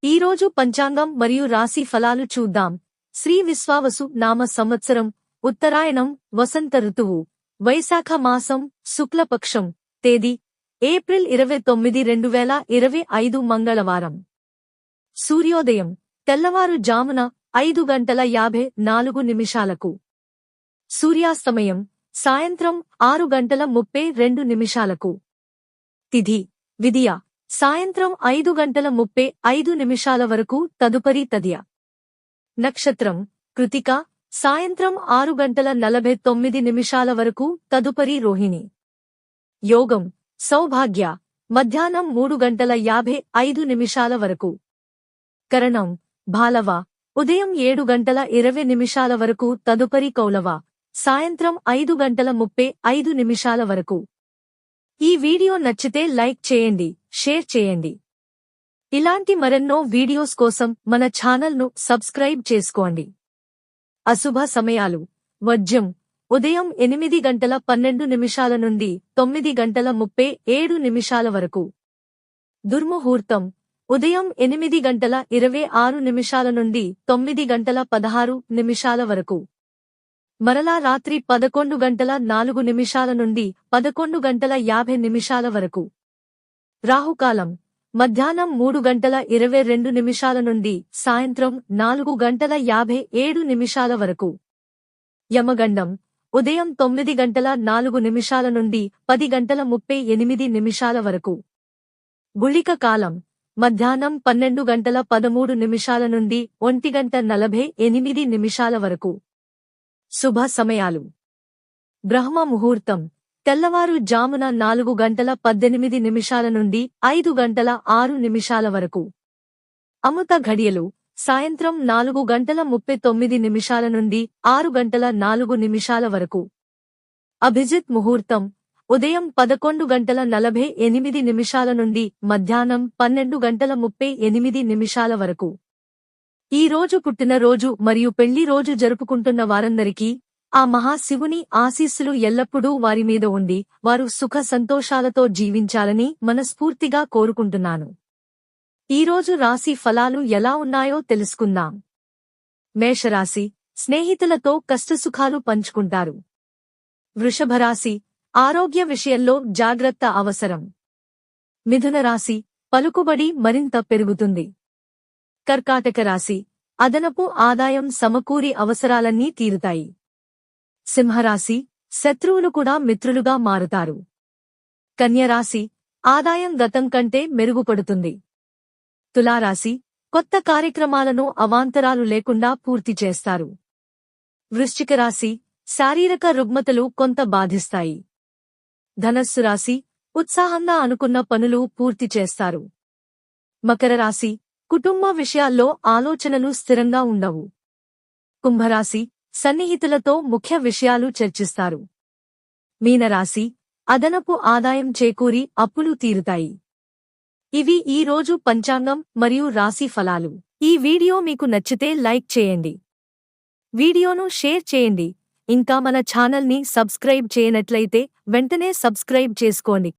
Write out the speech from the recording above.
ఈరోజు పంచాంగం మరియు రాశి ఫలాలు చూద్దాం. శ్రీ విశ్వావసు నామ సంవత్సరం, ఉత్తరాయణం, వసంత ఋతువు, వైశాఖ మాసం, శుక్లపక్షం, తేదీ ఏప్రిల్ 29, 2025 మంగళవారం. సూర్యోదయం తెల్లవారు జామున 5:54 సూర్యాస్తమయం సాయంత్రం 6:32 తిథి విదియ సాయంత్రం 5:35 వరకు తదుపరి తదియ. నక్షత్రం కృతిక సాయంత్రం 6:49 వరకు తదుపరి రోహిణి. యోగం సౌభాగ్య మధ్యాహ్నం 3:55 వరకు. కరణం భాలవ ఉదయం 7:20 వరకు తదుపరి కౌలవ సాయంత్రం 5:35 వరకు. ఈ వీడియో నచ్చితే లైక్ చేయండి, షేర్ చేయండి. ఇలాంటి మరెన్నో వీడియోస్ కోసం మన ఛానల్ను సబ్స్క్రైబ్ చేసుకోండి. అశుభ సమయాలు వర్జ్యం ఉదయం 8:12 నుండి 9:37 వరకు. దుర్ముహూర్తం ఉదయం 8:26 నుండి 9:16 వరకు. మరలా రాత్రి 11:04 నుండి 11:50 వరకు. రాహుకాలం మధ్యాహ్నం 3:22 నుండి సాయంత్రం 4:57 వరకు. యమగండం ఉదయం 9:04 నుండి 10:38 వరకు. గుళిక కాలం మధ్యాహ్నం 12:13 నుండి 1:48 వరకు. శుభ సమయాలు బ్రహ్మ ముహూర్తం తెల్లవారు జామున 4:18 నుండి 5:06 వరకు. అమృత ఘడియలు సాయంత్రం 4:39 నుండి 6:04 వరకు. అభిజిత్ ముహూర్తం ఉదయం 11:48 నుండి మధ్యాహ్నం 12:38 వరకు. ఈ రోజు పుట్టినరోజు మరియు పెళ్లి రోజు జరుపుకుంటున్న వారందరికీ ఆ మహాశివుని ఆశీస్సులు ఎల్లప్పుడూ వారి మీద ఉండి వారు సుఖ సంతోషాలతో జీవించాలని మనస్ఫూర్తిగా కోరుకుంటున్నాను. ఈరోజు రాశి ఫలాలు ఎలా ఉన్నాయో తెలుసుకుందాం. మేషరాశి స్నేహితులతో కష్టసుఖాలు పంచుకుంటారు. వృషభరాశి ఆరోగ్య విషయంలో జాగ్రత్త అవసరం. మిథున రాశి పలుకుబడి మరింత పెరుగుతుంది. కర్కాటక రాశి అదనపు ఆదాయం సమకూరి అవసరాలన్నీ తీరుతాయి. సింహరాశి శత్రువులు కూడా మిత్రులుగా మారుతారు. కన్యరాశి ఆదాయం గతం కంటే మెరుగుపడుతుంది. తులారాశి కొత్త కార్యక్రమాలను అవాంతరాలు లేకుండా పూర్తి చేస్తారు. వృశ్చిక రాశి శారీరక రుగ్మతలు కొంత బాధిస్తాయి. ధనస్సు రాశి ఉత్సాహంగా అనుకున్న పనులు పూర్తి చేస్తారు. మకర రాశి కుటుంబ విషయాల్లో ఆలోచనలు స్థిరంగా ఉండవు. కుంభరాశి సన్నిహితులతో ముఖ్య విషయాలు చర్చిస్తారు. మీనరాశి అదనపు ఆదాయం చేకూరి అప్పులు తీరుతాయి. ఇవి ఈ రోజు పంచాంగం మరియు రాశి ఫలాలు. ఈ వీడియో మీకు నచ్చితే లైక్ చేయండి. వీడియోను షేర్ చేయండి. ఇంకా మన ఛానల్ని సబ్స్క్రైబ్ చేయనట్లయితే వెంటనే సబ్స్క్రైబ్ చేసుకోండి.